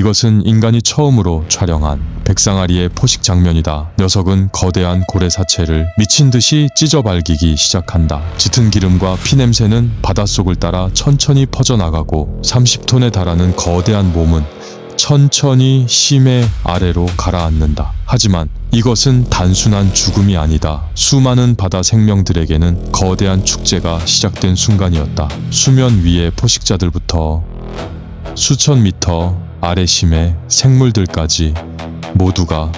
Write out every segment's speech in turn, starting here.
이것은 인간이 처음으로 촬영한 백상아리의 포식 장면이다. 녀석은 거대한 고래 사체를 미친 듯이 찢어 발기기 시작한다. 짙은 기름과 피 냄새는 바닷속을 따라 천천히 퍼져나가고 30톤에 달하는 거대한 몸은 천천히 심해 아래로 가라앉는다. 하지만 이것은 단순한 죽음이 아니다. 수많은 바다 생명들에게는 거대한 축제가 시작된 순간이었다. 수면 위의 포식자들부터 수천 미터 아래 심해 생물들까지 모두가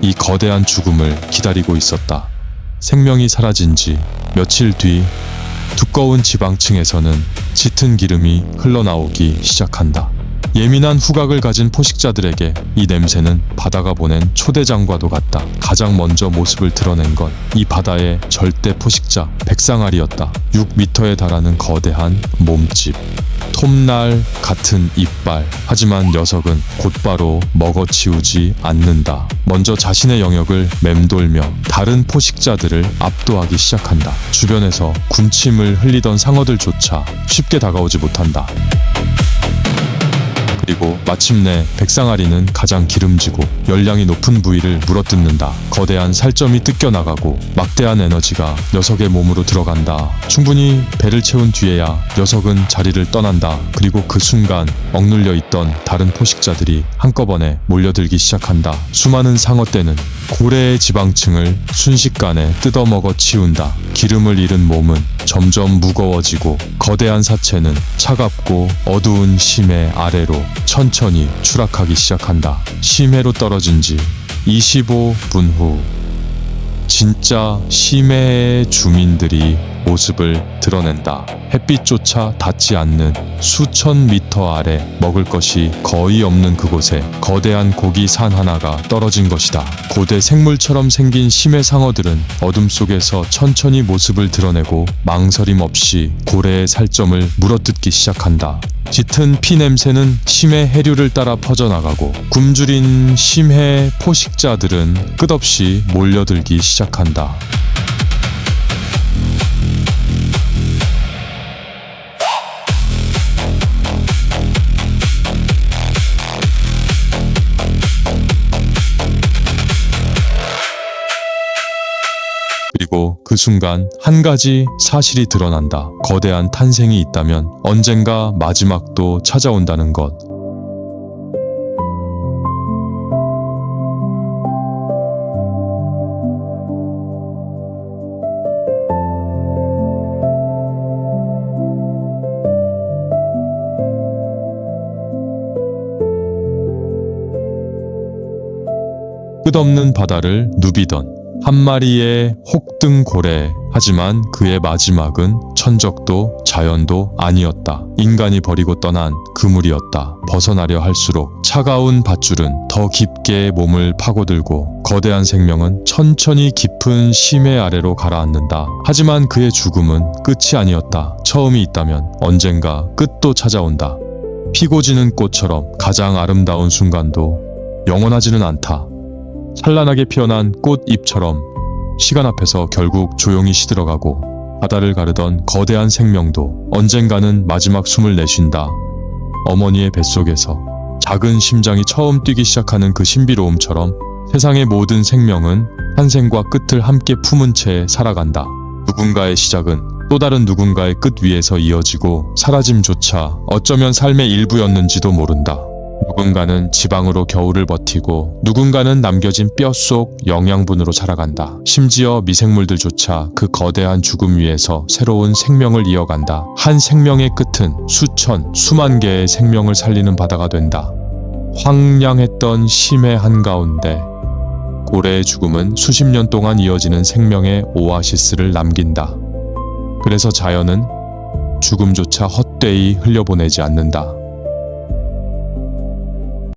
이 거대한 죽음을 기다리고 있었다. 생명이 사라진 지 며칠 뒤 두꺼운 지방층에서는 짙은 기름이 흘러나오기 시작한다. 예민한 후각을 가진 포식자들에게 이 냄새는 바다가 보낸 초대장과도 같다. 가장 먼저 모습을 드러낸 건 이 바다의 절대 포식자 백상아리였다. 6m에 달하는 거대한 몸집, 톱날 같은 이빨. 하지만 녀석은 곧바로 먹어치우지 않는다. 먼저 자신의 영역을 맴돌며 다른 포식자들을 압도하기 시작한다. 주변에서 군침을 흘리던 상어들조차 쉽게 다가오지 못한다. 그리고 마침내 백상아리는 가장 기름지고 열량이 높은 부위를 물어뜯는다. 거대한 살점이 뜯겨나가고 막대한 에너지가 녀석의 몸으로 들어간다. 충분히 배를 채운 뒤에야 녀석은 자리를 떠난다. 그리고 그 순간 억눌려 있던 다른 포식자들이 한꺼번에 몰려들기 시작한다. 수많은 상어떼는 고래의 지방층을 순식간에 뜯어먹어 치운다. 기름을 잃은 몸은 점점 무거워지고 거대한 사체는 차갑고 어두운 심해 아래로 천천히 추락하기 시작한다. 심해로 떨어진 지 25분 후 진짜 심해의 주민들이 모습을 드러낸다. 햇빛조차 닿지 않는 수천 미터 아래 먹을 것이 거의 없는 그곳에 거대한 고기 산 하나가 떨어진 것이다. 고대 생물처럼 생긴 심해 상어들은 어둠 속에서 천천히 모습을 드러내고 망설임 없이 고래의 살점을 물어뜯기 시작한다. 짙은 피 냄새는 심해 해류를 따라 퍼져나가고 굶주린 심해 포식자들은 끝없이 몰려들기 시작한다. 그리고 그 순간 한 가지 사실이 드러난다. 거대한 탄생이 있다면 언젠가 마지막도 찾아온다는 것. 끝없는 바다를 누비던 한 마리의 혹등고래. 하지만 그의 마지막은 천적도 자연도 아니었다. 인간이 버리고 떠난 그물이었다. 벗어나려 할수록 차가운 밧줄은 더 깊게 몸을 파고들고 거대한 생명은 천천히 깊은 심해 아래로 가라앉는다. 하지만 그의 죽음은 끝이 아니었다. 처음이 있다면 언젠가 끝도 찾아온다. 피고 지는 꽃처럼 가장 아름다운 순간도 영원하지는 않다. 찬란하게 피어난 꽃잎처럼 시간 앞에서 결국 조용히 시들어가고 바다를 가르던 거대한 생명도 언젠가는 마지막 숨을 내쉰다. 어머니의 뱃속에서 작은 심장이 처음 뛰기 시작하는 그 신비로움처럼 세상의 모든 생명은 탄생과 끝을 함께 품은 채 살아간다. 누군가의 시작은 또 다른 누군가의 끝 위에서 이어지고 사라짐조차 어쩌면 삶의 일부였는지도 모른다. 누군가는 지방으로 겨울을 버티고 누군가는 남겨진 뼈 속 영양분으로 자라간다. 심지어 미생물들조차 그 거대한 죽음 위에서 새로운 생명을 이어간다. 한 생명의 끝은 수천, 수만 개의 생명을 살리는 바다가 된다. 황량했던 심해 한가운데 고래의 죽음은 수십 년 동안 이어지는 생명의 오아시스를 남긴다. 그래서 자연은 죽음조차 헛되이 흘려보내지 않는다.